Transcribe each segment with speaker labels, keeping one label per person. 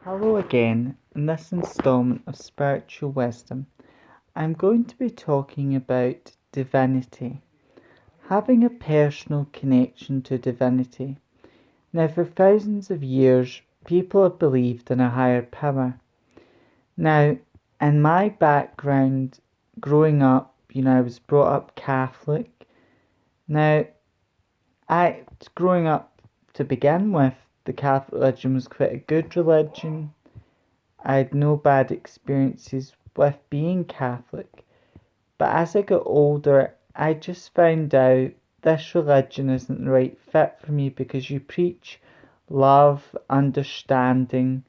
Speaker 1: Hello again. In this installment of Spiritual Wisdom, I'm going to be talking about divinity, having a personal connection to divinity. Now, for thousands of years, people have believed in a higher power. Now, in my background, growing up, I was brought up Catholic. Now, growing up to begin with, the Catholic religion was quite a good religion. I had no bad experiences with being Catholic, but as I got older, I just found out this religion isn't the right fit for me because you preach love, understanding,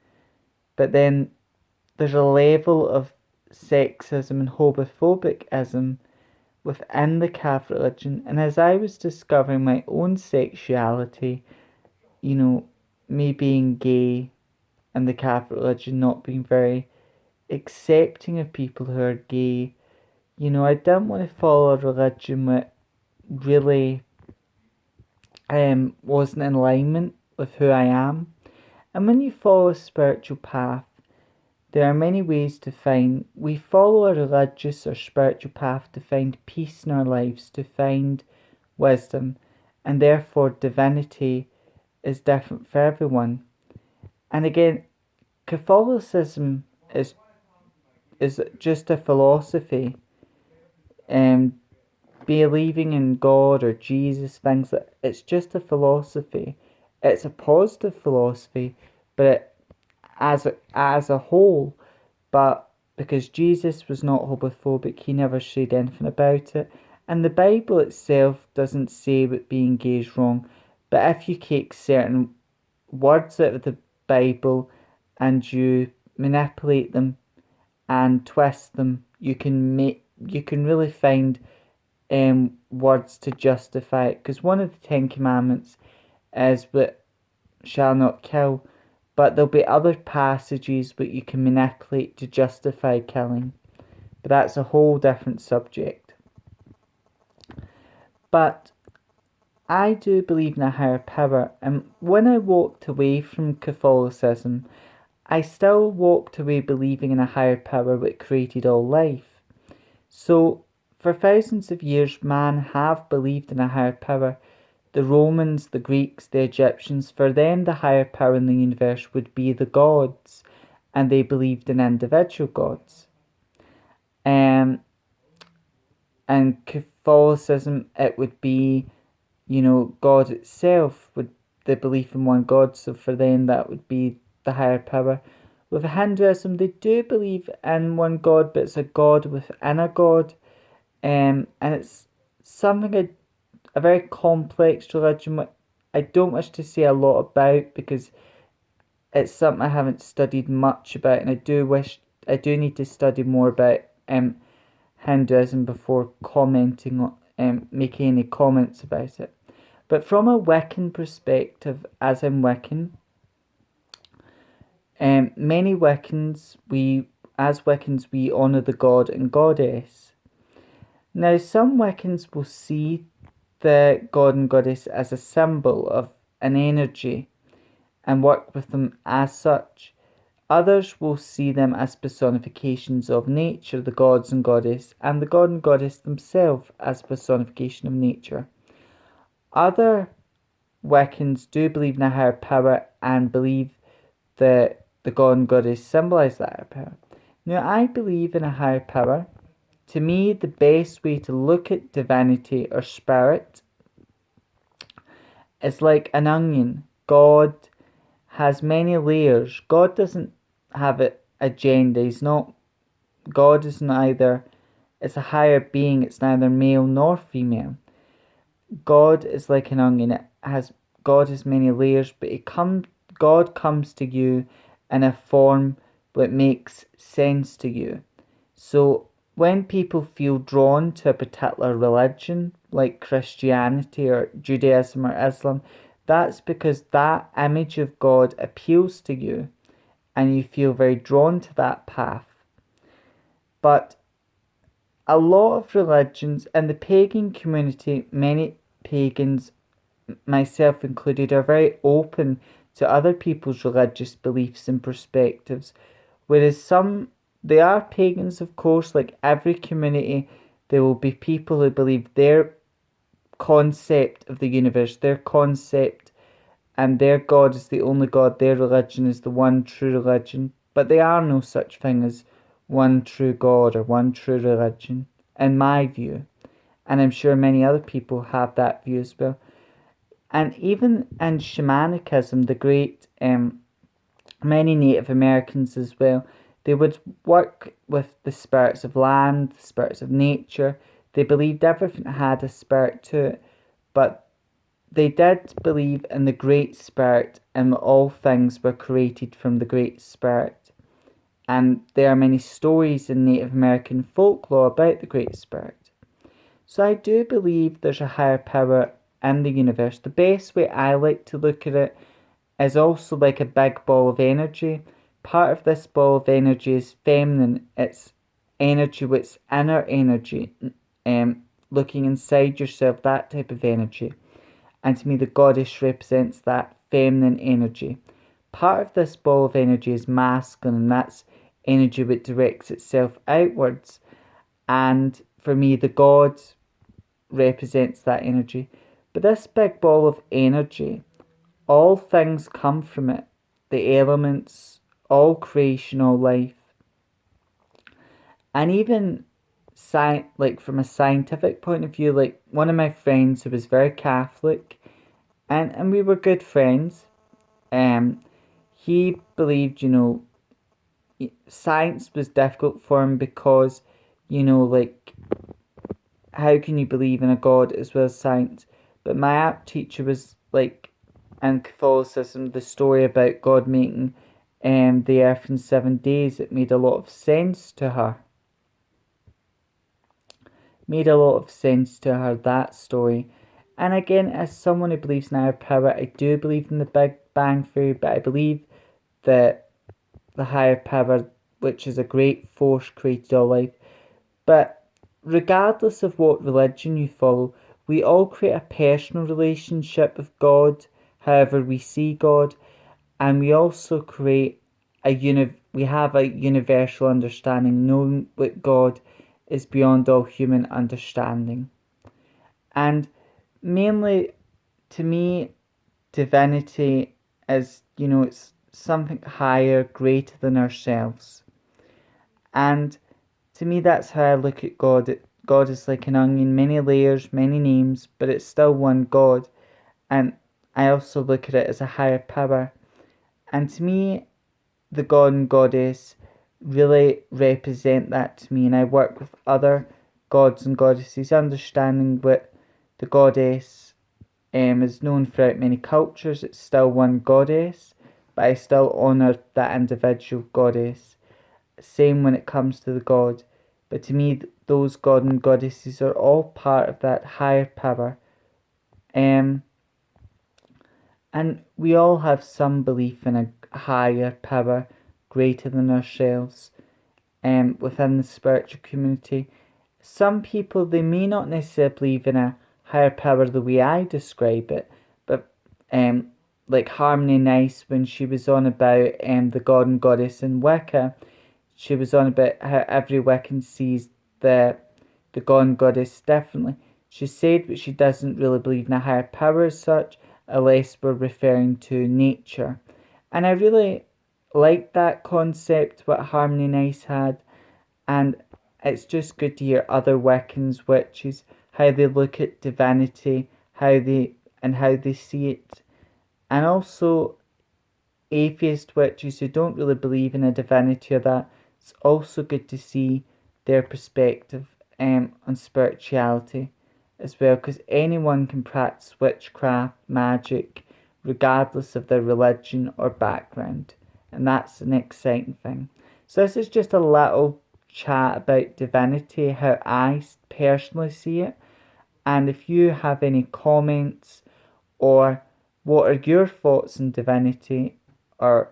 Speaker 1: but then there's a level of sexism and homophobicism within the Catholic religion. And as I was discovering my own sexuality, you know, me being gay and the Catholic religion not being very accepting of people who are gay. I didn't want to follow a religion that really wasn't in alignment with who I am. And when you follow a spiritual path, there are many ways to find. We follow a religious or spiritual path to find peace in our lives, to find wisdom, and therefore divinity is different for everyone. And again, Catholicism is just a philosophy, um, believing in God or Jesus, things that it's just a philosophy. It's a positive philosophy, but as a whole, but because Jesus was not homophobic, he never said anything about it. And the Bible itself doesn't say that being gay is wrong, but if you take certain words out of the Bible and you manipulate them and twist them, you can really find words to justify it. Because one of the Ten Commandments is that shall not kill, but there'll be other passages that you can manipulate to justify killing. But that's a whole different subject. But I do believe in a higher power, and when I walked away from Catholicism, I still walked away believing in a higher power that created all life. So, for thousands of years, man have believed in a higher power. The Romans, the Greeks, the Egyptians, for them the higher power in the universe would be the gods, and they believed in individual gods. Um, and Catholicism, it would be, God itself, would the belief in one God, so for them that would be the higher power. With Hinduism, they do believe in one God, but it's a God within a God. And it's something a very complex religion. I don't wish to say a lot about because it's something I haven't studied much about, and I do need to study more about Hinduism before commenting on making any comments about it. But from a Wiccan perspective, as I'm Wiccan, many Wiccans we honour the god and goddess. Now, some Wiccans will see the god and goddess as a symbol of an energy and work with them as such. Others will see them as personifications of nature, the gods and goddess, and the god and goddess themselves as personification of nature. Other Wiccans do believe in a higher power and believe that the god and goddess symbolise that higher power. Now, I believe in a higher power. To me, the best way to look at divinity or spirit is like an onion. God has many layers. God doesn't have an agenda. God is neither, it's a higher being, it's neither male nor female. God is like an onion. God has many layers, but God comes to you in a form that makes sense to you. So when people feel drawn to a particular religion, like Christianity or Judaism or Islam, that's because that image of God appeals to you and you feel very drawn to that path. But a lot of religions in the pagan community, many pagans, myself included, are very open to other people's religious beliefs and perspectives. Whereas they are pagans, of course, like every community, there will be people who believe their concept of the universe, their concept, and their God is the only God, their religion is the one true religion. But there are no such thing as one true God or one true religion, in my view. And I'm sure many other people have that view as well. And even in shamanicism, the great many Native Americans as well, they would work with the spirits of land, the spirits of nature. They believed everything had a spirit to it, but they did believe in the Great Spirit and that all things were created from the Great Spirit. And there are many stories in Native American folklore about the Great Spirit. So I do believe there's a higher power in the universe. The best way I like to look at it is also like a big ball of energy. Part of this ball of energy is feminine. It's energy, it's inner energy, looking inside yourself, that type of energy. And to me, the goddess represents that feminine energy. Part of this ball of energy is masculine, and that's energy that directs itself outwards. And for me, the god represents that energy. But this big ball of energy, all things come from it. The elements, all creation, all life. And even like from a scientific point of view, like one of my friends who was very Catholic, and we were good friends. He believed, science was difficult for him because, like, how can you believe in a God as well as science? But my art teacher was like, in Catholicism, the story about God making the earth in 7 days, it made a lot of sense to her. That story. And again, as someone who believes in higher power, I do believe in the Big Bang Theory, but I believe that the higher power, which is a great force, created all life. But regardless of what religion you follow, we all create a personal relationship with God, however we see God, and we also create we have a universal understanding, knowing that God is beyond all human understanding. And mainly, to me, divinity is, it's something higher, greater than ourselves. And to me, that's how I look at God. God is like an onion, many layers, many names, but it's still one God. And I also look at it as a higher power. And to me, the God and Goddess really represent that to me. And I work with other gods and goddesses, understanding what the Goddess is known throughout many cultures. It's still one goddess, but I still honour that individual goddess. Same when it comes to the god. But to me, those god and goddesses are all part of that higher power. And we all have some belief in a higher power greater than ourselves within the spiritual community. Some people, they may not necessarily believe in a higher power the way I describe it, but like Harmony Nice, when she was on about the god and goddess in Wicca, she was on about how every Wiccan sees the god and goddess differently. She said that she doesn't really believe in a higher power as such, unless we're referring to nature. And I really like that concept what Harmony Nice had, and it's just good to hear other Wiccans, witches, how they look at divinity, how they see it. And also atheist witches who don't really believe in a divinity or that, it's also good to see their perspective on spirituality as well, because anyone can practice witchcraft, magic, regardless of their religion or background, and that's an exciting thing. So this is just a little chat about divinity, how I personally see it, and if you have any comments or what are your thoughts on divinity, or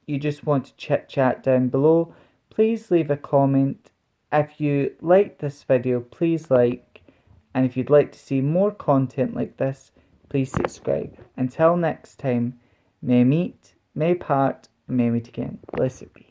Speaker 1: you just want to chit chat down below, please leave a comment. If you liked this video, please like, and if you'd like to see more content like this, please subscribe. Until next time, May we meet, may we part, and may we meet again. Blessed be.